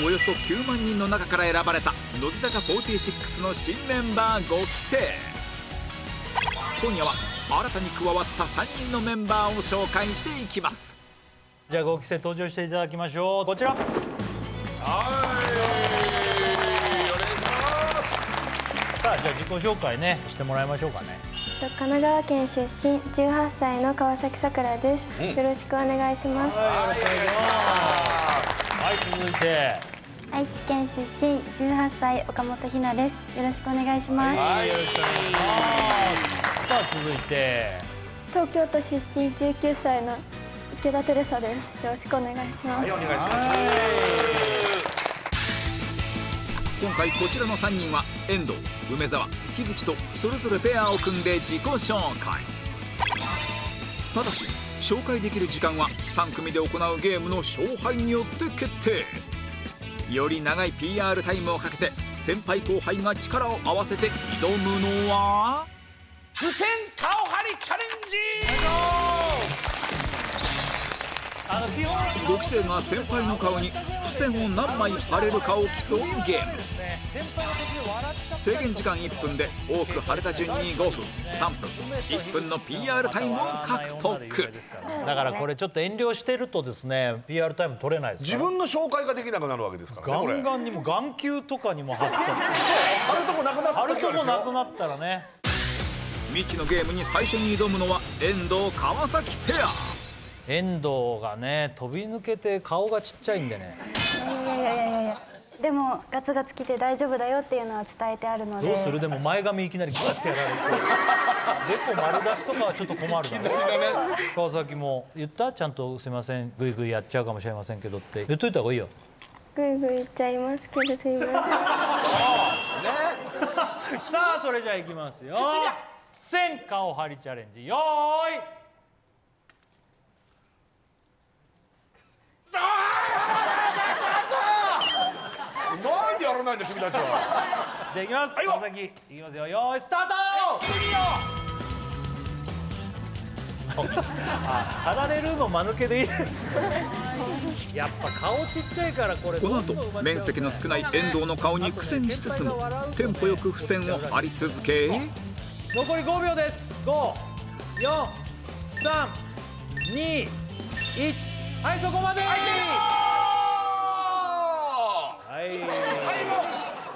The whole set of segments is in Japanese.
およそ9万人の中から選ばれた乃木坂46の新メンバー5期生。今夜は新たに加わった3人のメンバーを紹介していきます。じゃあ5期生登場していただきましょう。こちら。はい、お願いします。さあじゃあ自己紹介ねしてもらいましょうかね。神奈川県出身18歳の川崎さくらです、よろしくお願いします。はい、続いて愛知県出身18歳岡本ひなです、よろしくお願いします。はい、よろしくお願いします。さあ続いて東京都出身19歳の池田テレサです、よろしくお願いします。はい、お願いします。今回こちらの3人は遠藤、梅沢、樋口とそれぞれペアを組んで自己紹介。ただし紹介できる時間は3組で行うゲームの勝敗によって決定。より長い PR タイムをかけて先輩後輩が力を合わせて挑むのは付箋顔張りチャレンジ。基本5期生が先輩の顔に付箋を何枚貼れるかを競うゲーム。制限時間1分で多く貼れた順に5分、3分、1分の PR タイムを獲得。だからこれちょっと遠慮してるとですね PR タイム取れないですから自分の紹介ができなくなるわけですからね。ガこれンガンにも眼球とかにも貼って貼るとこなくなった貼るとこなくななったらね。未知のゲームに最初に挑むのは遠藤川崎ペア。遠藤がね飛び抜けて顔がちっちゃいんでね。いやでもガツガツ来て大丈夫だよっていうのは伝えてあるので。どうするでも前髪いきなりグッてやられてデコ丸出しとかはちょっと困るな。川崎も言ったちゃんとすいませんグイグイやっちゃうかもしれませんけどって言っといた方がいいよ。グイグイ言っちゃいますけどすいません。さあそれじゃあいきますよ。付箋顔張りチャレンジよーい。なんでやらないんだ君たちは。じゃあいきます。川崎いきますよ。よーいスタート。貼られるの間抜けでいいですやっぱ顔ちっちゃいからこれ。この後面積の少ない遠藤の顔に苦戦しつつもテンポよく付箋を貼り続け、残り5秒です。5、4、3、2、1。はいそこまで。はい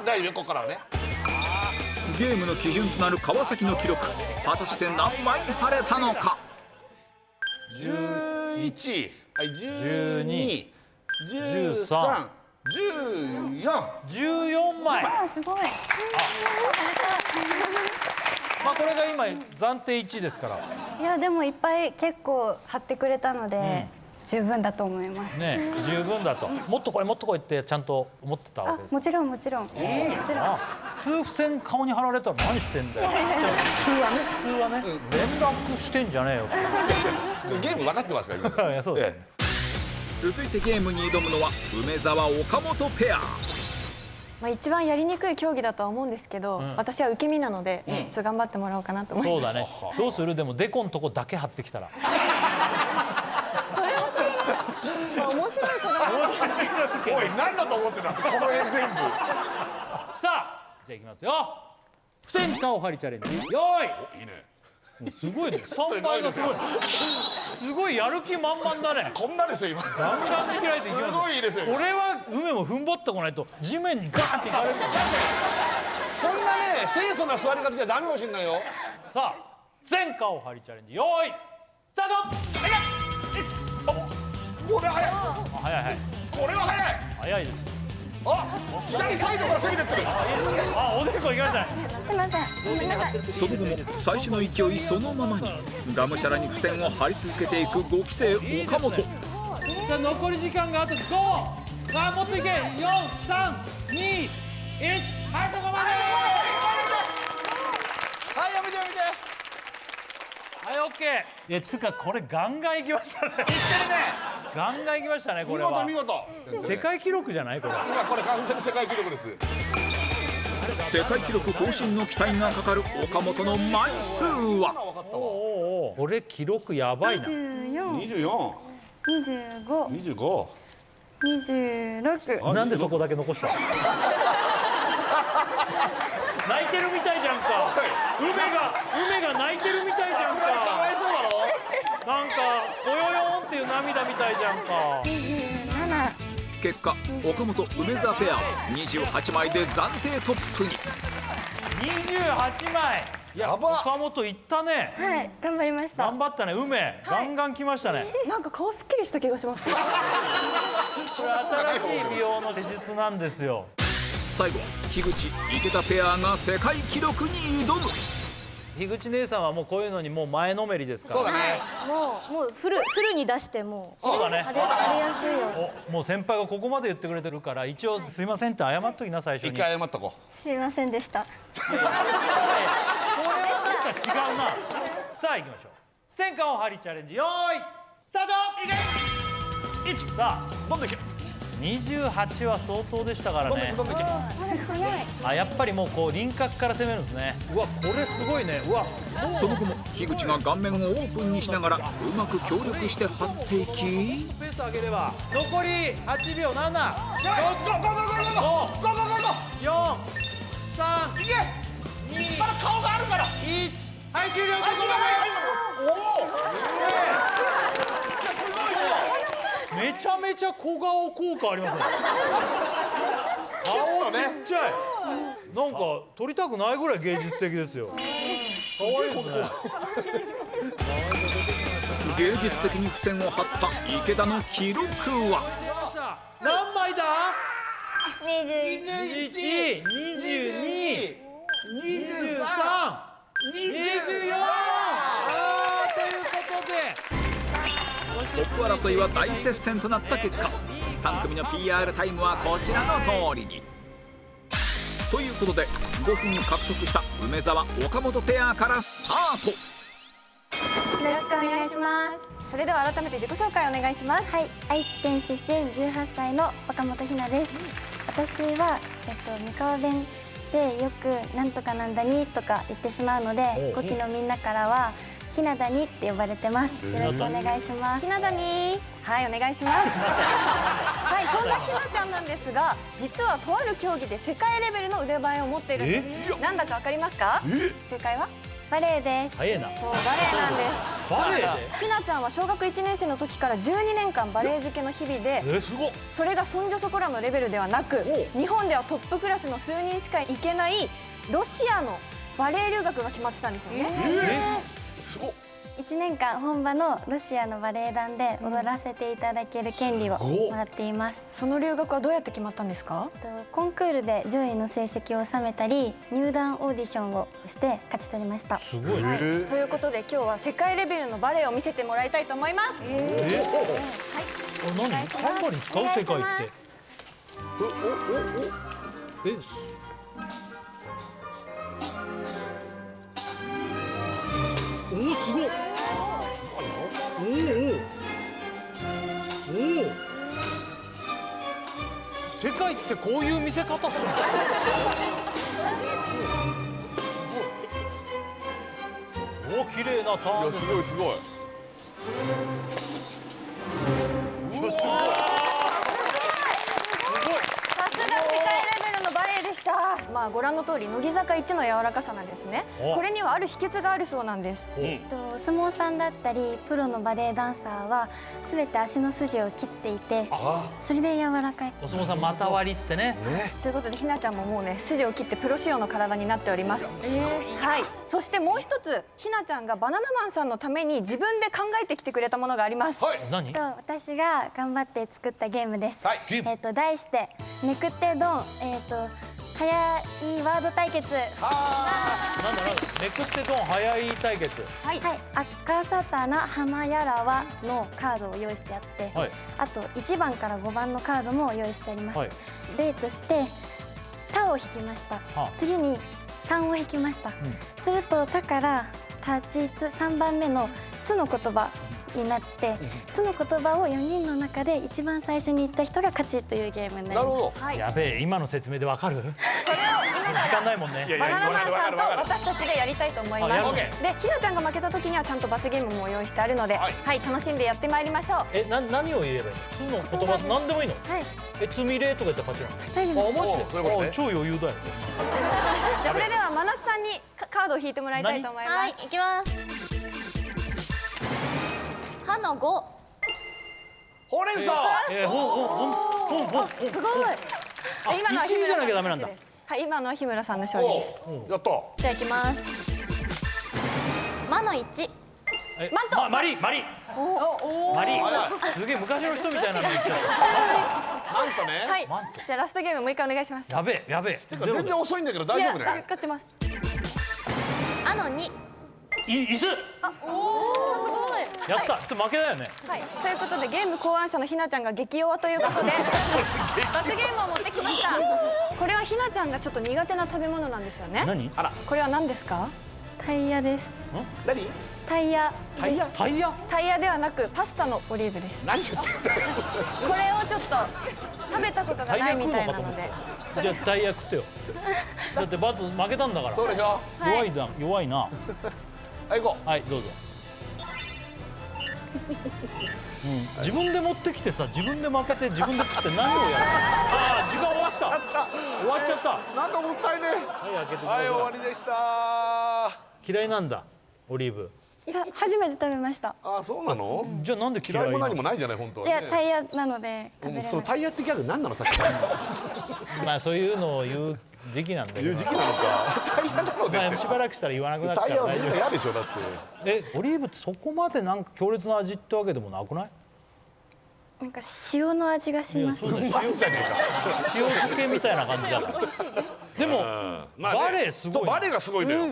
大丈夫ここからはね。ゲームの基準となる川崎の記録果たして何枚貼れたのか。11、はい、12、 13、14。14枚。あ、すごい。まあこれが今暫定1位ですからいやでもいっぱい結構貼ってくれたので、十分だと思います。ね。十分だと。もっとこれもっとこいってちゃんと思ってたわあけです。もちろんもちろん。もちろん。あ普通付箋顔に貼られたら何してんだよ。普通はね連絡してんじゃねえよゲーム分かってますからいやそうですね。続いてゲームに挑むのは梅沢岡本ペア。まあ一番やりにくい競技だとは思うんですけど、私は受け身なので、ちょっと頑張ってもらおうかなと思います。そうだね。どうするでもデコんとこだけ貼ってきたら。まあ面白いかな。おい何だと思ってたこの辺全部。さあじゃあいきますよ。付箋顔張りチャレンジよーい。いいね。すごいね。スタンバイがすごい。すごいやる気満々だね。こんなですよ今。ガンガンに開いていきます。すごいいいですよ。これは梅も踏ん張ってこないと地面にガーンっていかれる。そんなね清楚な座り方じゃダメかもしれないよ。さあ全顔張りチャレンジよーいスタート。これ早い。早い早いこれは早い。早いです。あ、左サイドから攻めてってる。あおでこいきましたね。すいません。ごめんなさい。その後も最初の勢いそのままにがむしゃらに付箋を貼り続けていく5期生岡本。さあ残り時間があと5。あもっといけ。4、3、2、1。はいそこまで。はいやめてやめて。はいオッケー。つかこれガンガンいきましたね。いってるね。ガンガンいきましたねこれは。見事世界記録じゃないこれ。今これ完全に世界記録です。世界記録更新の期待がかかる岡本の枚数は。おこれ記録やばいな。24、 24、 25、 25、26。なんでそこだけ残したの？泣いてるみたいじゃんか。梅が泣いてるみたいじゃんか。かわいそうだろ。なんかおよよんっていう涙みたいじゃんか。27。結果岡本梅沢ペアは28枚で暫定トップに。28枚。いや、岡本いったね。はい、頑張りました。頑張ったね、梅。ガンガン来ましたね。なんか顔すっきりした気がします。これ新しい美容の施術なんですよ。最後は樋口池田ペアが世界記録に挑む。樋口姉さんはもうこういうのにもう前のめりですから。そうだね。もうフルに出してもうそうだね。あれやすいよ。お、もう先輩がここまで言ってくれてるから一応すいませんって謝っときな最初に。一回謝っとこすいませんでした。これはなんか違うな。さあ行きましょう。戦艦を張りチャレンジ、よーいスタート。いけ。1。さあう。どんどんいけ。 28は相当でしたからどんどんいけ。ね。どんどんいけ。あ、やっぱりもうこう輪郭から攻めるんですね。うわ、これすごいね。うわ、その後も樋口が顔面をオープンにしながらうまく協力して張っていき、ペース上げれば残り8秒。7、ゴーゴーゴーゴーゴーゴーゴーゴーゴーゴーゴー4、3、いけ。 2、まだ顔があるから。 1。はい、終了。そこまで。めちゃめちゃ小顔効果ありますね。顔ちっちゃい。なんか撮りたくないぐらい芸術的ですよ。可愛いですね。芸術的に付箋を貼った池田の記録は何枚だ21。 21、22、23、24。ということでトップ争いは大接戦となった結果、3組の PR タイムはこちらの通りに。ということで5分獲得した梅沢岡本ペアからスタート。よろしくお願いします。それでは改めて自己紹介お願いします。はい、愛知県出身18歳の岡本ひなです。私は、三河弁でよくなんとかなんだにとか言ってしまうので、5期のみんなからはひなだにって呼ばれてます。よろしくお願いします。ひなだにはい、お願いします。はい、そんなひなちゃんなんですが、実はとある競技で世界レベルの腕前を持っているんです。なんだかわかりますか？正解はバレエです。早いな。そう、バレエなんです。バレエでひなちゃんは小学1年生の時から12年間バレエ漬けの日々で、すごっ。それがそんじょそこらのレベルではなく、日本ではトップクラスの数人しか行けないロシアのバレエ留学が決まってたんですよね。すごっ。 1年間本場のロシアのバレエ団で踊らせていただける権利をもらっています。その留学はどうやって決まったんですか？コンクールで上位の成績を収めたり、入団オーディションをして勝ち取りました。すごいね。ということで今日は世界レベルのバレエを見せてもらいたいと思います。何？サンバに使う世界って。おお、すごい。おお。世界ってこういう見せ方するの？お、綺麗なターンです。すごいすごい。さすが世界レベルのバレエでした。まあご覧の通り乃木坂一の柔らかさなんですね。これにはある秘訣があるそうなんです。相撲さんだったりプロのバレエダンサーは全て足の筋を切っていて、それで柔らかい。お相撲さん股割りっつってね。ということでひなちゃんももうね筋を切ってプロ仕様の体になっております。はい。そしてもう一つひなちゃんがバナナマンさんのために自分で考えてきてくれたものがあります。何？私が頑張って作ったゲームです。はい。題してめくってドン、早いワード対決。なんだめくってドン早い対決。はい。赤サタナハマヤラワのカードを用意してあって、はい。あと1番から5番のカードも用意してあります。はい。例としてタを引きました。次に3を引きました。するとタからタチツ3番目のツの言葉になってその言葉を4人の中で一番最初に言った人が勝ちというゲームになります。なるほど。はい。やべえ今の説明でわかる？時間ないもんね。バナナマンさんと私たちでやりたいと思います。あやろうで、ひなちゃんが負けた時にはちゃんと罰ゲームも用意してあるので、はい、楽しんでやってまいりましょう。何を言えばいいの？普通の言葉何でもいいの？はい、つみれとか言ったら勝ちなの？大丈夫です。マジで？そういうことね超余裕だよ。じゃあそれでは真夏さんにカードを引いてもらいたいと思います。はい、いきます。歯の5。ほうれん草。すごい。今のは1位じゃなきゃダメなんだ。はい、今のは日村さんの勝利です。やった。じゃあいきます。魔の1。マントマリマリすげえ昔の人みたいなの言っちゃっなんとね。はい。じゃあラストゲームもう一回お願いします。た。やべえ全然遅いんだけど大丈夫ね。勝ちます。あの2。椅子すごい。やった。ちょっと負けだよね。はい。ということでゲーム考案者のひなちゃんが激弱ということで罰ゲームを持ってきました。これはひなちゃんがちょっと苦手な食べ物なんですよね。何？これは何ですか？タイヤです。何？タイヤです。タイヤ？タイヤではなくパスタのオリーブです。何言ってんだよ。これをちょっと食べたことがないみたいなので。じゃあタイヤ食ってよ。だって罰負けたんだから。どうでしょ弱いな。う。はい行こはいどうぞ。自分で持ってきてさ自分で負けて自分で食って何をやるの？ああ時間終わっちゃった。う。なんかもったいね。はい開けてくださはいい終わりでした。嫌いなんだオリーブ。いや初めて食べました。あ、そうなの？じゃあなんで嫌い嫌いもなの？何もないじゃない本当はいね。やタイヤなので食べれない。そのタイヤってギャグ何なのさっきから。まあそういうのを言う時期なんだけど言う時期なのか。タイヤなのでって。まあしばらくしたら言わなくなっちゃうからタイヤはみんな大丈嫌でしょだって。夫。オリーブってそこまでなんか強烈な味ってわけでもなくない？なんか塩の味がします。そうだようまいじゃね塩漬けみたいな感じだからでもえか。まあねバレエすごいそうバレエがすごいのよ。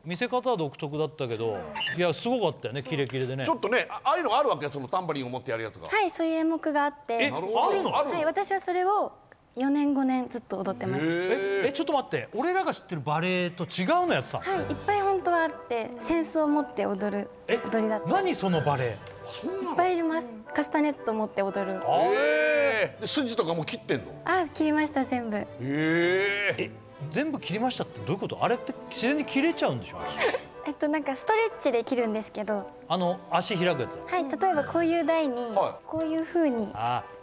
見せ方は独特だったけどいやすごかったよねキレキレでねちょっとね、ああいうのがあるわけそのタンバリンを持ってやるやつが。はい、そういう演目があって、なるほどあるの？あるの。はい、私はそれを4年5年ずっと踊ってました。ちょっと待って俺らが知ってるバレエと違うのやってたの？はい、いっぱい本当はあって扇子を持って踊る踊りだったりいっ何そのバレエ？ぱいいます。カスタネット持って踊る。で筋とかも切ってんの。あ、切りました全部。全部切りましたってどういうこと？あれって自然に切れちゃうんでしょ？なんかストレッチで切るんですけど、足開くやつ。はい、例えばこういう台にはこういう風に、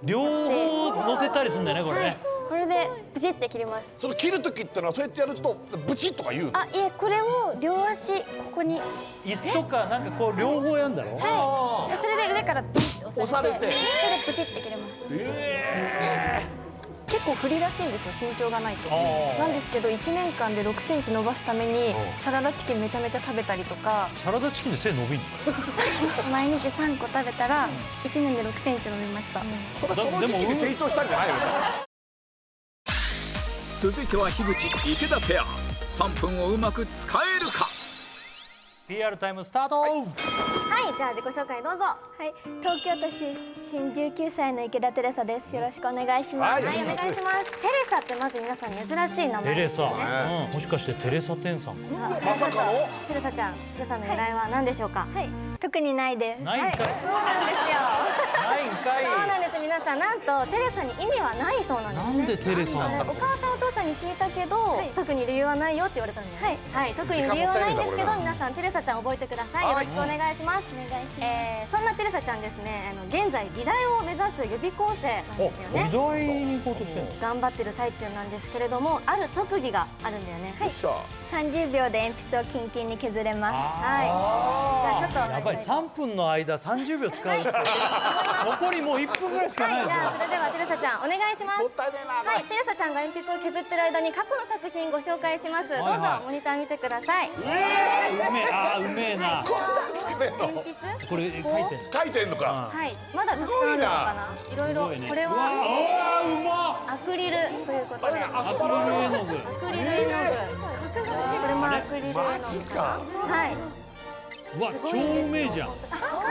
両方乗せたりするんだよねこれはいね。、これでブチって切ります。その切る時ってのはそうやってやるとブチッとか言うの。あ、いえ、これを両足ここに、椅子とかなんかこう両方やんだろ？はい、でそれで上からドンって押されて、押されてそれでブチって切れます。結構不利らしいんですよ身長がないと。あーなんですけど1年間で6センチ伸ばすためにサラダチキンめちゃめちゃ食べたりとか。サラダチキンで背伸びんの？毎日3個食べたら1年で6センチ伸びました。それその時期に成長したんじゃないよね。続いては樋口池田ペア3分をうまく使えるか。 PR タイムスタート。はい、じゃあ自己紹介どうぞ。はい、東京都出身19歳の池田テレサです。よろしくお願いします。はいはい、お願いします。テレサってまず皆さん珍しい名前テレサ、ですよね。もしかしてテレサテンさん？まさかの。テレサちゃん、テレサの由来は何でしょうか。はい、特にないです。ないんかい。そうなんですよ。ないんかい。そうなんです。皆さんなんとテレサに意味はないそうなんですね。なんでテレサなんだお母さんお父さんに聞いたけど、特に理由はないよって言われたんです。はい、特に理由はないんですけど、皆さんテレサちゃん覚えてください。よろしくお願いします。お願いします。そんなテレサちゃんですね、現在美大を目指す予備校生なんですよね。美大に行こうとしてんの？頑張ってる最中なんですけれども、ある特技があるんだよね。はい。さ30秒で鉛筆をキンキンに削れます。はい。じゃあちょっとやばい、3分の間30秒使うって残りもう1分ぐらいしかないはい、ぞ。じゃあそれではテレサちゃんお願いします。もったいねえな。はい、テレサちゃんが鉛筆を削ってる間に過去の作品ご紹介します。どうぞはいはいモニター見てください。うめえ、うめえな。鉛筆？これ書いてんの？書いてんのか。はい、まだたくさんあるのかな。いろいろすごいねこれうわはうまっ。アクリルということで。アクリル絵の具。アクリル絵の具。これもアクリル絵の具。マジか。はい。うわ、超うめえじゃん。こ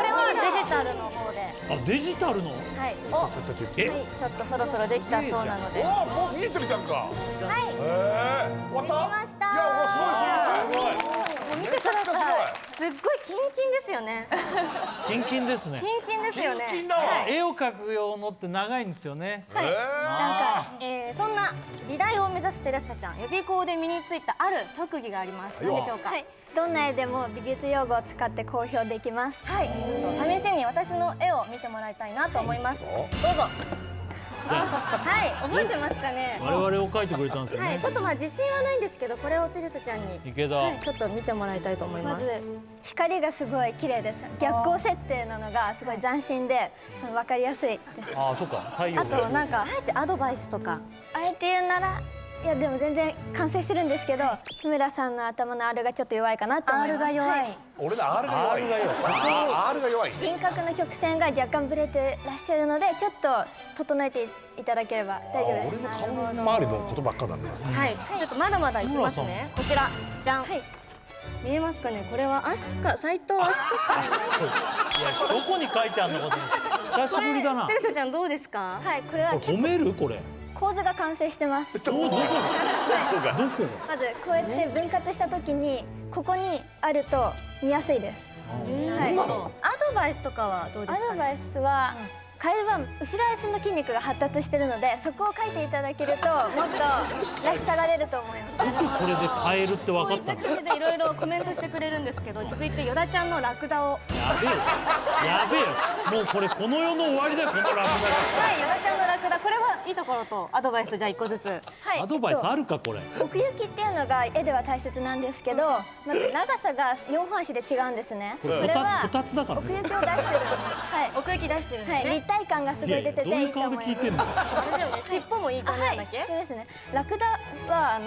れはデジタルの方で。デジタルの？はい。お、はえ、い、ちょっとそろそろできたそうなので。お、もう見えてるじゃんか。はい。終わった。できました。いや、もうすごいすごい。もう見てください。すっごいキンキンですよね。キンキンですね。キンキンですよね。キンキンだわはい絵を描く用のって長いんですよね。はい、なんか、そんな美大を目指すテレサちゃん、予備校で身についたある特技があります。何でしょうか。はい、どんな絵でも美術用語を使って公表できます。はい、ちょっと試しに私の絵を見てもらいたいなと思います。どうぞ。はい、覚えてますかね。我々を描いてくれたんですよね。はい、ちょっとまあ自信はないんですけど、これをテレサちゃんに、池田。はい、ちょっと見てもらいたいと思います。まず光がすごい綺麗です。逆光設定なのがすごい斬新で、その分かりやすいです。ああ、そうか。太陽あとなんかあえてアドバイスとか。あえて言うなら、いやでも全然完成してるんですけど、日村さんの頭の R がちょっと弱いかなって思い R ます。が弱。はい俺の R が弱い。 R が弱い。R が弱い。輪郭の曲線が若干ブレてらっしゃるので、ちょっと整えていただければ大丈夫です。俺の顔周りのことばっかだね。はい、ちょっとまだまだいきますね。こちら、じゃん。はい、見えますかね。これはアスカ、斉藤アスカさん。いや、どこに書いてあるのかと思って。久しぶりだなテ。レサちゃんどうですか。はい、これは結褒めるこれ。構構図が完成してます。どこがどこまずこうやって分割した時にここにあると見やすいです。はい。アドバイスとかはどうですかね。アドバイスは、カエルは後ろ足の筋肉が発達してるので、そこを書いていただけるともっとらしさが出ると思います。これでカエルって分かこういったったの。感じでいろいろコメントしてくれるんですけど、続いてヨダちゃんのラクダを。やべえよやべえよ、もうこれこの世の終わりだよこのラブはい、ヨダちゃんのラクダ、これはいいところとアドバイスじゃあ1個ずつ。はい。アドバイスあるかこれ。奥行きっていうのが絵では大切なんですけど、まず長さが4本足で違うんですね。これはこたつだからね。奥行きを出してる。はい。奥行き出してるんですはい、ね。立体感がすごい出ててどういいいうと顔思います。で聞いてんの。あれだよね、尻尾もいい感じなんだっけ。そうですね。ラクダは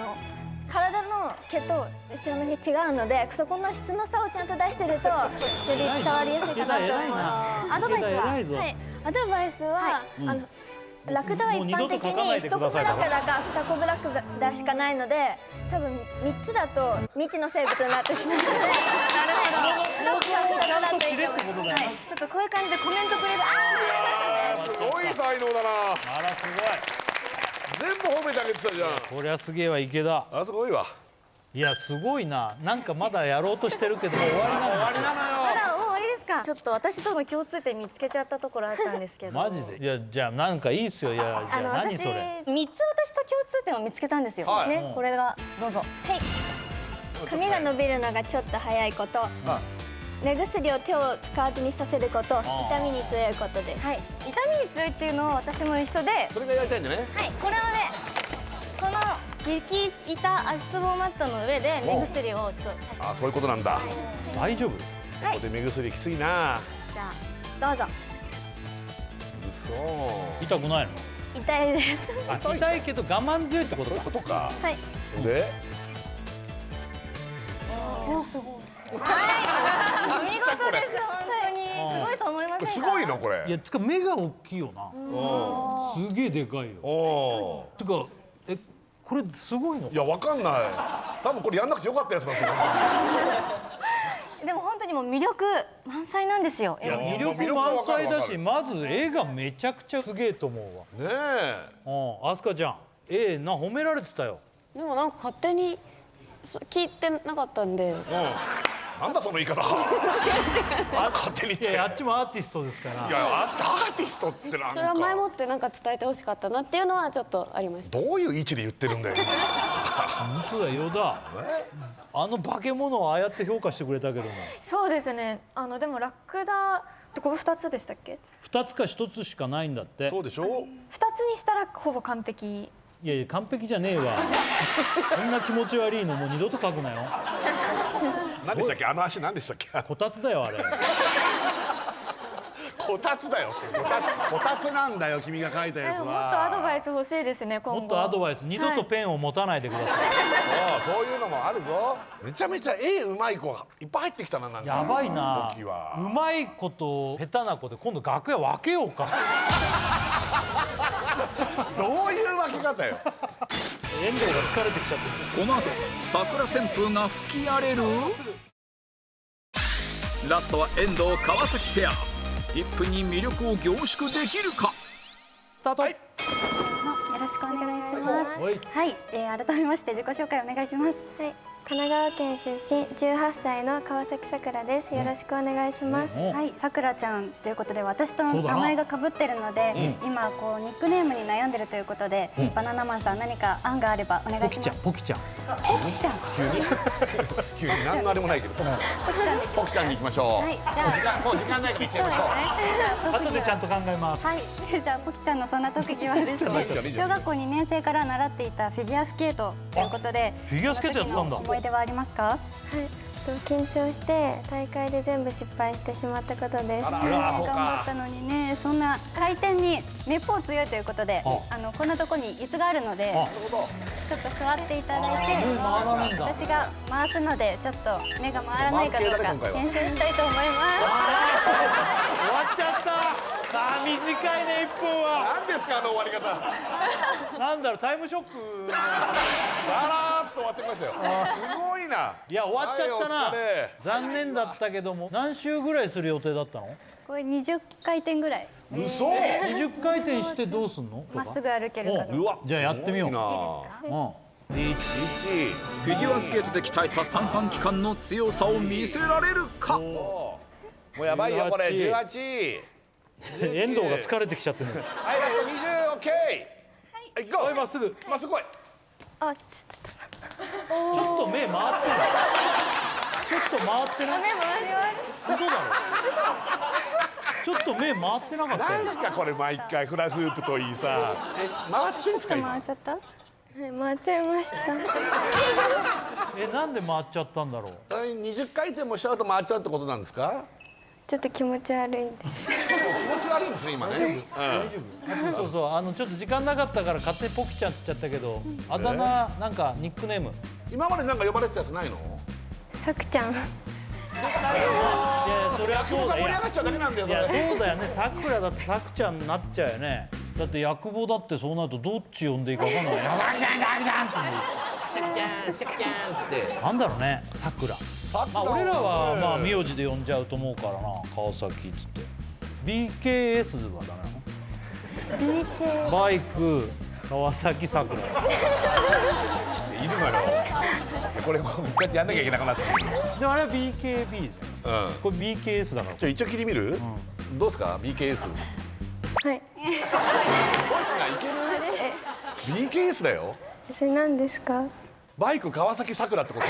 体の毛と後ろの毛違うので、そこの質の差をちゃんと出してるとより伝わりやすいかなと思います。アドバイスは偉いぞはい、アドバイスは、ラクダは一もう二度般的と書かないに1コブでくださいラクダか2コブラクダしかないので、多分3つだと未知の生物になってしまうので、なるほど。1つか2つだといいと思います。はい。ちょっとこういう感じでコメントくれる。すごい才能だな。あらす全部褒めてあげてたじゃん。ごい。こりゃすげえわ池田。あ、すごいわ。いやすごいな。なんかまだやろうとしてるけどもう終わりなんですよ。まだもう終わりですか。ちょっと私との共通点見つけちゃったところあったんですけど。マジで。いやじゃあなんかいいっすよ。いやじゃあ何私それ。3つ私と共通点を見つけたんですよ。はいね、これがどうぞ。はい。髪が伸びるのがちょっと早いこと、目薬を手を使わずにさせること、痛みに強いことです。はい。痛みに強いっていうのは私も一緒で、それがやりたいんだね。はい、これをね、この激痛足つぼマットの上で目薬をちょっとさせて。あ、そういうことなんだ。大丈夫。ここで目薬きついな。じゃあどうぞ。嘘。痛くないの。痛いです。あ痛いけど我慢強いってことか。ことか。はい。で、おすごい。はい。お見事です本当に。すごいと思いませんか。すごいのこれ。いやつか目が大きいよな。すげえでかいよ。おお。てかこれすごいのい。や、わかんない。多分これやんなくてよかったやつなんですよ。でも本当にもう魅力満載なんですよ。いや魅力満載だし、まず絵がめちゃくちゃすげえと思うわ。ねえ。あすかちゃん、褒められてたよ。でもなんか勝手に聞いてなかったんで。なんだその言い方。勝手に言って。いやあっちもアーティストですから。いや、アーティストってなんか。それは前もってなんか伝えてほしかったなっていうのはちょっとありました。どういう位置で言ってるんだよ。本当だよだ。あの化け物をああやって評価してくれたけども。そうですね。でもラクダこれ2つでしたっけ2つか1つしかないんだって。そうでしょ。 ？2つにしたらほぼ完璧。いやいや完璧じゃねえわ。こんな気持ち悪いのもう二度と書くなよ。何でしたっけ、あの足何でしたっけ。こたつだよあれ。こたつだよ。こたつなんだよ、君が書いたやつは。もっとアドバイス欲しいですね今後。もっとアドバイス、二度とペンを持たないでください。そういうのもあるぞ。めちゃめちゃ絵うまい子がいっぱい入ってきたな。なんかやばいな。時はうまい子と下手な子で今度楽屋分けようか。どういう分け方よ。遠藤が疲れてきちゃってる。この後桜旋風が吹き荒れるラストは遠藤川崎ペア。1分に魅力を凝縮できるか。スタート。よろしくお願いします。はい。はい、改めまして自己紹介お願いします。はい、神奈川県出身18歳の川崎さくらです。よろしくお願いします。はい、さくらちゃんということで私と名前が被ってるので、今こうニックネームに悩んでるということで、バナナマンさん何か案があればお願いします。ポキちゃんポキちゃん。急に何のあれもないけどポキちゃんで。ポキちゃんに行きましょう、はい、じゃあもう時間ないから行っちゃいましょう後でちゃんと考えます。はい、じゃあポキちゃんのそんな特技はですね、小学校2年生から習っていたフィギュアスケートということで、フィギュアスケートやってたんだ。思い出はありますか？緊張して大会で全部失敗してしまったことです。頑張ったのにね、そんな回転にめっぽう強いということで、こんなとこに椅子があるので、ちょっと座っていただいて、私が回すのでちょっと目が回らないかどうか検証したいと思います。終わっちゃった。短いね1分は。何ですかあの終わり方なんだろう、タイムショック。だらーっと終わってきましたよすごいな。いや終わっちゃったな、はい、お疲れ。残念だったけども、何周ぐらいする予定だったの？これ20回転ぐらい。嘘20回転してどうすんの？まっすぐ歩けるかどうか。じゃあやってみよう。いいなフィギュアスケートで鍛えた三半規管の強さを見せられるか。もうやばいよこれ18。遠藤が疲れてきちゃってる。はいラスト20オッケー。はいゴー。まっすぐまっすぐ来い。あ、ちょっと目回ってない。ちょっと回ってない。嘘だろ。ちょっと目回ってなかったよ。なんすかこれ毎回フラフープといいさ。回ってんすか今。回っちゃった？はい、回っちゃいました。なんで回っちゃったんだろう。それに20回転もしちゃうと回っちゃうってことなんですか？ちょっと気持ち悪いです。気持ち悪いんですね今ね。そうそう、ちょっと時間なかったから勝手にポキちゃんつっちゃったけど、あだ名なんかニックネーム。今までなんか呼ばれてたやつないの？さくちゃん。いやそりゃそうだよ。盛り上がっちゃうだけなんだよ。いやそうだよね。さくらだってさくちゃんになっちゃうよね。だって役簿だってそうなるとどっち呼んでいいか分かんない。なんだろうね、さくら。まあ俺らはまあ名字で呼んじゃうと思うからな、川崎っつって。BKS はダメなの？BK。バイク川崎さくら。いるのよ。これこうやってやんなきゃいけなくなってる。でもあれは BKB じゃん。これ BKS だから。一応聞いてみる？どうですか BKS？ はい。いける？ BKS だよ。それ何ですか？バイク川崎さくらってこと。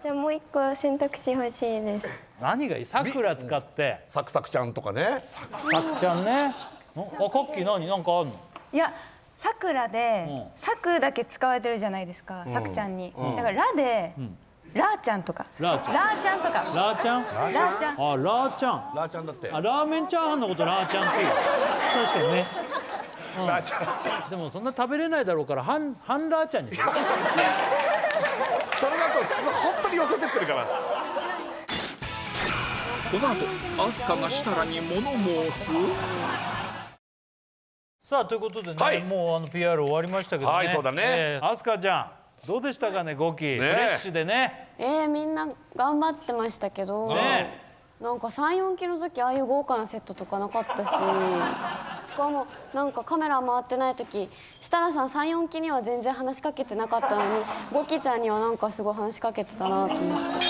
じゃあもう一個選択肢欲しいです。何がいい？さくら使ってサクサクちゃんとかね。さくちゃんね。あ、カッキー何なんかあるの？いや、さくらでさくだけ使われてるじゃないですか、さくちゃんに。だからラでラーちゃんとか。ラーちゃん。ラーちゃんとか。ラーちゃん？ラーちゃん。あ、ラーちゃん。ラーちゃんだって。あ、ラーメンチャーハンのことラーちゃんっていう。確かにね。ラーちゃん。でもそんな食べれないだろうからハンラーちゃんにする。それだと本当に寄せてってるから。この後アスカが設楽に物申す。さあということでね、はいもうPR 終わりましたけどね。はいそうだねアスカちゃんどうでしたかね、5期、フレッシュでね。みんな頑張ってましたけど、ねなんか3、4期の時ああいう豪華なセットとかなかったし、しかもなんかカメラ回ってない時設楽さん3、4期には全然話しかけてなかったのに5期ちゃんにはなんかすごい話しかけてたなと思って。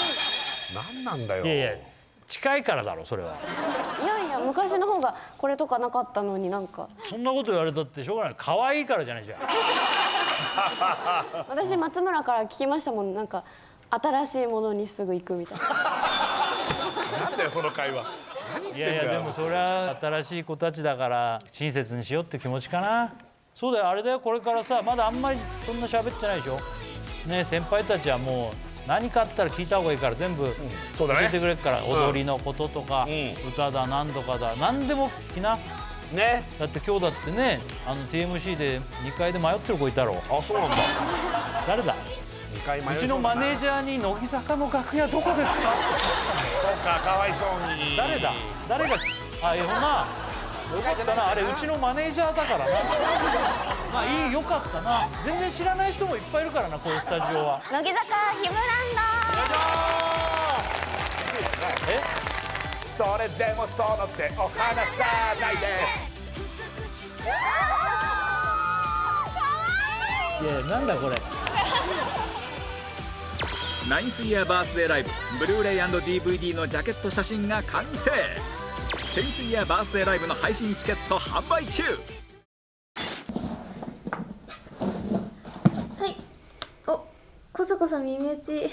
なんなんだよ。いやいや近いからだろそれは。いやいや昔の方がこれとかなかったのになんか。そんなこと言われたってしょうがない。可愛いからじゃないじゃん。私松村から聞きましたもん、なんか新しいものにすぐ行くみたいな。なんだよその会話。いやいやでもそれは新しい子たちだから親切にしようって気持ちかな。そうだよ、あれだよ、これからさまだあんまりそんな喋ってないでしょね。先輩たちはもう何かあったら聞いた方がいいから全部そうだね教えてくれるから、踊りのこととか、ん歌だ何とかだ何でも聞きな。ね。だって今日だってねTMC で2階で迷ってる子いたろ。あ、そうなんだ。誰だ？2回迷うちのマネージャーに乃木坂の楽屋どこですか？そうか、かわいそうに。誰だ？誰が？あ、ほんな。よかったな、あれうちのマネージャーだからな。まあいい、よかったな。全然知らない人もいっぱいいるからな、こういうスタジオは。乃木坂ヒムランド。それでもその手を離さないで。いや、なんだこれ。ナインスイヤーバースデーライブブルーレイ&DVD のジャケット写真が完成。テンスイヤーバースデーライブの配信チケット販売中。はい。お、こそこそ耳打ち。